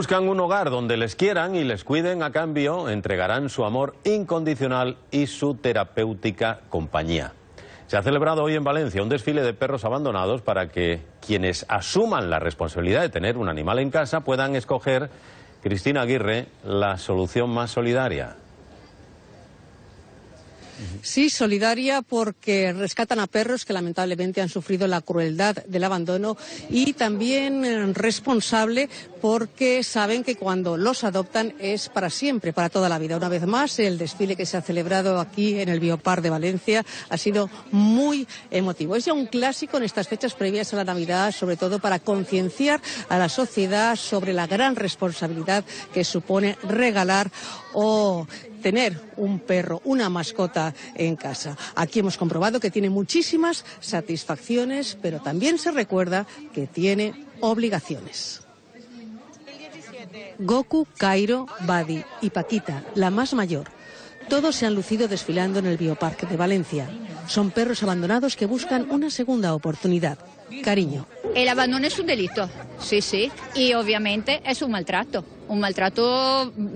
Buscan un hogar donde les quieran y les cuiden, a cambio entregarán su amor incondicional y su terapéutica compañía. Se ha celebrado hoy en Valencia un desfile de perros abandonados para que quienes asuman la responsabilidad de tener un animal en casa puedan escoger, Cristina Aguirre, la solución más solidaria. Sí, solidaria porque rescatan a perros que lamentablemente han sufrido la crueldad del abandono, y también responsable porque saben que cuando los adoptan es para siempre, para toda la vida. Una vez más, el desfile que se ha celebrado aquí en el Biopark de Valencia ha sido muy emotivo. Es ya un clásico en estas fechas previas a la Navidad, sobre todo para concienciar a la sociedad sobre la gran responsabilidad que supone regalar o tener un perro, una mascota en casa. Aquí hemos comprobado que tiene muchísimas satisfacciones, pero también se recuerda que tiene obligaciones. Goku, Cairo, Badi y Paquita, la más mayor, todos se han lucido desfilando en el Biopark de Valencia. Son perros abandonados que buscan una segunda oportunidad, cariño. El abandono es un delito, sí, y obviamente es un maltrato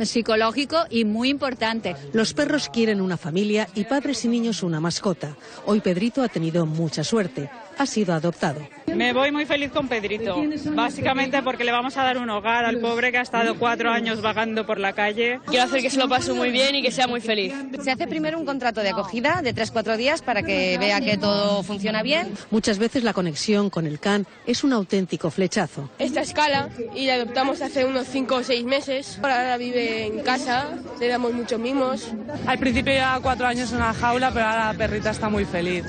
psicológico y muy importante. Los perros quieren una familia y padres y niños una mascota. Hoy Pedrito ha tenido mucha suerte, ha sido adoptado. Me voy muy feliz con Pedrito, básicamente porque le vamos a dar un hogar al pobre que ha estado 4 años vagando por la calle. Quiero hacer que se lo pase muy bien y que sea muy feliz. Se hace primero un contrato de acogida de 3-4 días para que vea que todo funciona bien. Muchas veces la conexión con el can es un auténtico flechazo. Esta escala y la adoptamos hace unos 5 o 6 meses. Ahora vive en casa, le damos muchos mimos. Al principio llevaba 4 años en una jaula, pero ahora la perrita está muy feliz.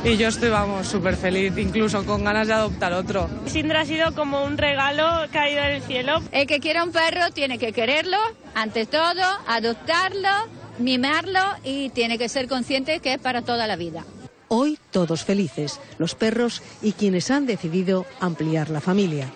Y yo estoy, súper feliz, incluso con ganas de adoptar otro. Sindra ha sido como un regalo caído del cielo. El que quiera un perro tiene que quererlo, ante todo, adoptarlo, mimarlo y tiene que ser consciente que es para toda la vida. Hoy todos felices, los perros y quienes han decidido ampliar la familia.